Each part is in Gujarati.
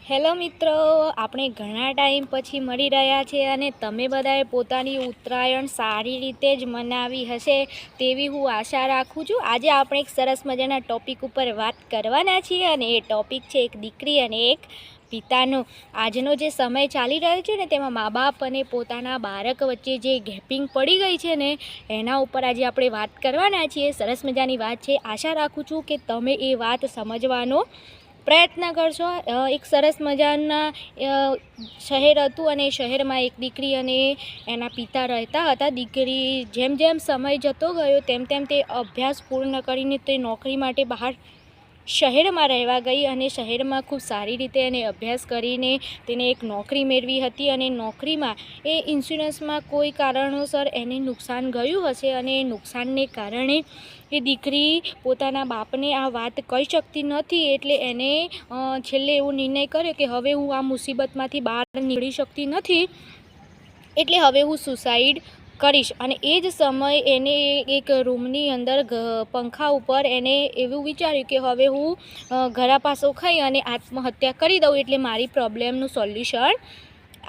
હેલો મિત્રો, આપણે ઘણા ટાઈમ પછી મળી રહ્યા છે અને તમે બધાએ પોતાની ઉત્તરાયણ સારી રીતે જ મનાવી હશે તેવી હું આશા રાખું છું। આજે આપણે એક સરસ મજાના ટોપિક ઉપર વાત કરવાના છીએ અને એ ટોપિક છે એક દીકરી અને એક પિતાનો। આજનો જે સમય ચાલી રહ્યો છે ને તેમાં મા બાપ અને પોતાના બાળક વચ્ચે જે ગેપિંગ પડી ગઈ છે ને એના ઉપર આજે આપણે વાત કરવાના છીએ। સરસ મજાની વાત છે। આશા રાખું છું કે તમે એ વાત સમજવાનો પ્રયત્ન કરશો। એક સરસ મજાના શહેર હતું અને શહેરમાં એક દીકરી અને એના પિતા રહેતા હતા। દીકરી જેમ જેમ સમય જતો ગયો તેમ તેમ તે અભ્યાસ પૂર્ણ કરીને તે નોકરી માટે બહાર શહેરમાં રહેવા ગઈ અને શહેરમાં ખૂબ સારી રીતે એને અભ્યાસ કરીને તેને એક નોકરી મેળવી હતી અને નોકરીમાં એ ઇન્સ્યોરન્સમાં કોઈ કારણોસર એને નુકસાન ગયું હશે અને નુકસાનને કારણે એ દીકરી પોતાના બાપને આ વાત કહી શકતી નથી। એટલે એને છેલ્લે એવો નિર્ણય કર્યો કે હવે હું આ મુસીબતમાંથી બહાર નીકળી શકતી નથી, એટલે હવે હું સુસાઇડ કરીશ। અને એ જ સમયે એને એક રૂમની અંદર પંખા ઉપર એને એવું વિચાર્યું કે હવે હું ગળાફાંસો ખાઈ અને આત્મહત્યા કરી દઉં એટલે મારી પ્રોબ્લેમનું સોલ્યુશન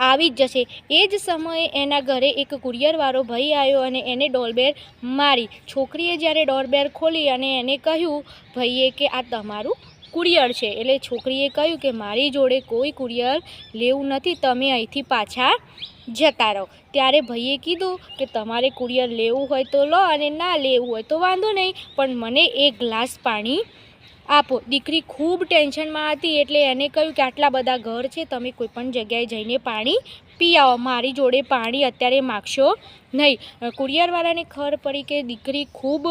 આવી જ જશે। એ જ સમયે એના ઘરે એક કુરિયરવાળો ભાઈ આવ્યો અને એને ડોરબેલ મારી। છોકરીએ જ્યારે ડોરબેલ ખોલી અને એને કહ્યું ભાઈએ કે આ તમારું કુરિયર છે, એટલે છોકરીએ કહ્યું કે મારી જોડે કોઈ કુરિયર લેવું નથી, તમે અહીંથી પાછા જતા રહો। ત્યારે ભાઈએ કીધું કે તમારે કુરિયર લેવું હોય તો લો અને ના લેવું હોય તો વાંધો નહીં, પણ મને એક ગ્લાસ પાણી આપો। દીકરી ખૂબ ટેન્શનમાં હતી એટલે એને કહ્યું કે આટલા બધા ઘર છે, તમે કોઈ પણ જગ્યાએ જઈને પાણી પી આવો, મારી જોડે પાણી અત્યારે માગશો નહીં। કુરિયરવાળાને ખબર પડી કે દીકરી ખૂબ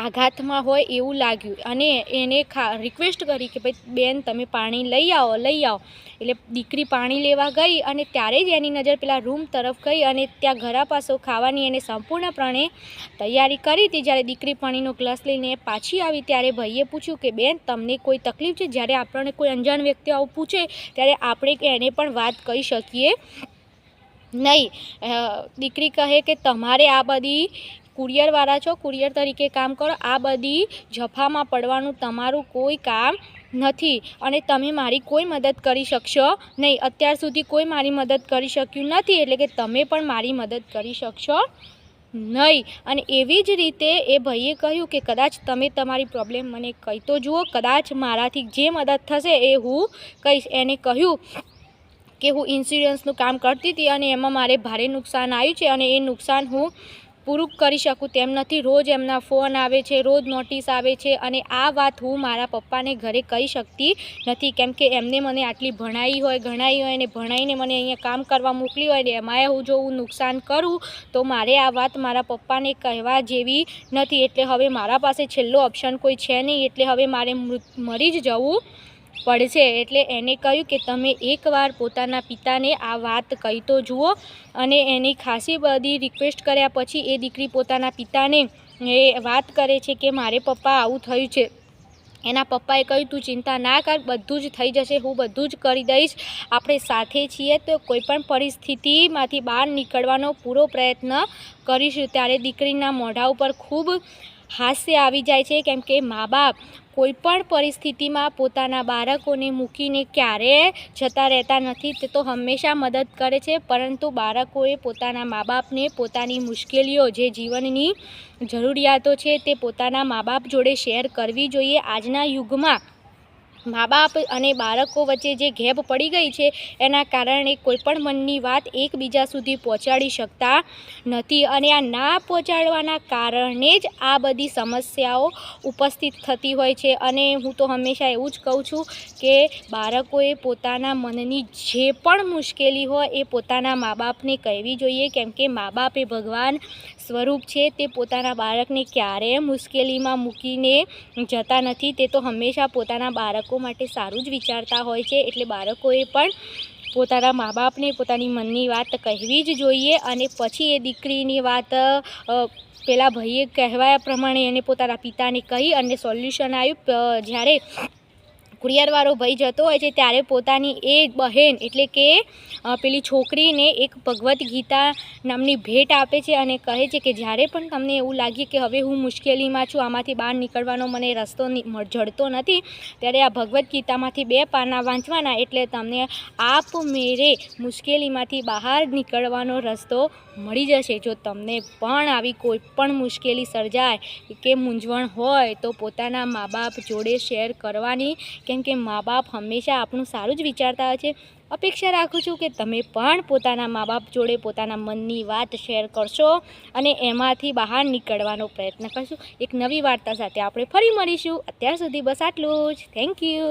આઘાતમાં હોય એવું લાગ્યું અને એને રિક્વેસ્ટ કરી કે ભાઈ બેન તમે પાણી લઈ આવો। એટલે દીકરી પાણી લેવા ગઈ અને ત્યારે જ એની નજર પેલા રૂમ તરફ ગઈ અને ત્યાં ગળાફાંસો ખાવાની એને સંપૂર્ણપણે તૈયારી કરી હતી। જ્યારે દીકરી પાણીનો ગ્લાસ લઈને પાછી આવી ત્યારે ભાઈએ પૂછ્યું કે બેન તમને કોઈ તકલીફ છે? જ્યારે આપણને કોઈ અંજાણ વ્યક્તિ આવું પૂછે ત્યારે આપણે એને પણ વાત કહી શકીએ નહીં। દીકરી કહે કે તમારે આ બધી કુરિયરવાળા છો, કુરિયર તરીકે કામ કરો, આ બધી જફામાં પડવાનું તમારું કોઈ કામ નથી અને તમે મારી કોઈ મદદ કરી શકશો નહીં। અત્યાર સુધી કોઈ મારી મદદ કરી શક્યું નથી, એટલે કે તમે પણ મારી મદદ કરી શકશો નહીં। અને એવી જ રીતે એ ભાઈએ કહ્યું કે કદાચ તમે તમારી પ્રોબ્લેમ મને કહી તો જુઓ, કદાચ મારાથી જે મદદ થશે એ હું કહીશ। એને કહ્યું કે હું ઇન્સ્યોરન્સનું કામ કરતી હતી અને એમાં મારે ભારે નુકસાન આવ્યું છે અને એ નુકસાન હું પૂરું કરી શકું તેમ નથી। રોજ એમના ફોન આવે છે, રોજ નોટિસ આવે છે અને આ વાત હું મારા પપ્પાને ઘરે કહી શકતી નથી, કેમ કે એમને મને આટલી ભણાવી હોય, ગણાવી હોય અને ભણાવીને મને અહીંયા કામ કરવા મોકલી હોય ને એમાંય જો હું નુકસાન કરું તો મારે આ વાત મારા પપ્પાને કહેવા જેવી નથી। એટલે હવે મારા પાસે છેલ્લો ઓપ્શન કોઈ છે નહીં, એટલે હવે મારે મરી જ જવું પડશે। એટલે એને કહ્યું કે તમે એકવાર પોતાના પિતાને આ વાત કહી તો જુઓ। અને એની ખાસી બધી રિક્વેસ્ટ કર્યા પછી એ દીકરી પોતાના પિતાને એ વાત કરે છે કે મારે પપ્પા આવું થયું છે। એના પપ્પાએ કહ્યું તું ચિંતા ના કર, બધું જ થઈ જશે, હું બધું જ કરી દઈશ, આપણે સાથે છીએ તો કોઈ પણ પરિસ્થિતિમાંથી બહાર નીકળવાનો પૂરો પ્રયત્ન કરીશું। ત્યારે દીકરીના મોઢા ઉપર ખૂબ હાસ્ય આવી જાય છે, કેમ કે મા બાપ કોઈ પણ પરિસ્થિતિમાં પોતાના બાળકોને મૂકીને ક્યારેય જતા રહેતા નથી, તે તો હંમેશા મદદ કરે છે। પરંતુ બાળકોએ પોતાના મા બાપને પોતાની મુશ્કેલીઓ, જે જીવનની જરૂરિયાતો છે તે પોતાના મા બાપ જોડે શેર કરવી જોઈએ। આજના યુગમાં મા બાપ અને બાળકો વચ્ચે જે ગેપ પડી ગઈ છે એના કારણે કોઈપણ મનની વાત એકબીજા સુધી પહોંચાડી શકતા નથી અને આ ના પહોંચાડવાના કારણે જ આ બધી સમસ્યાઓ ઉપસ્થિત થતી હોય છે। અને હું તો હંમેશા એવું જ કહું છું કે બાળકોએ પોતાના મનની જે પણ મુશ્કેલી હોય એ પોતાના મા બાપને કહેવી જોઈએ, કેમ કે મા બાપ એ ભગવાન સ્વરૂપ છે, તે પોતાના બાળકને ક્યારેય મુશ્કેલીમાં મૂકીને જતા નથી, તે તો હંમેશા પોતાના બાળકો માટે સારું જ વિચારતા હોય છે। એટલે બાળકોએ પણ પોતાના મા બાપને પોતાની મનની વાત કહેવી જ જોઈએ। અને પછી એ દીકરીની વાત પેલા ભાઈએ કહેવાયા પ્રમાણે એને પોતાના પિતાને કહી અને સોલ્યુશન આવ્યું। જ્યારે કુરિયરવાળો ભાઈ જતો હોય છે ત્યારે પોતાની એ બહેન એટલે કે પેલી છોકરીને એક ભગવદ્ ગીતા નામની ભેટ આપે છે અને કહે છે કે જ્યારે પણ તમને એવું લાગે કે હવે હું મુશ્કેલીમાં છું, આમાંથી બહાર નીકળવાનો મને રસ્તો જડતો નથી, ત્યારે આ ભગવદ્ ગીતામાંથી 2 પાના વાંચવાના એટલે તમને આપમેળે મુશ્કેલીમાંથી બહાર નીકળવાનો રસ્તો મળી જશે. જો તમને પણ આવી કોઈ પણ મુશ્કેલી સર્જાય કે મૂંઝવણ હોય તો પોતાના મા બાપ જોડે શેર કરવાની, કેમ કે મા બાપ હંમેશા આપણું સારું જ વિચારતા હોય છે. અપેક્ષા રાખું છું કે તમે પણ પોતાના મા બાપ જોડે પોતાના મનની વાત શેર કરશો અને એમાંથી બહાર નીકળવાનો પ્રયત્ન કરશો. એક નવી વાર્તા સાથે આપણે ફરી મળીશું. અત્યાર સુધી બસ આટલું જ. Thank you.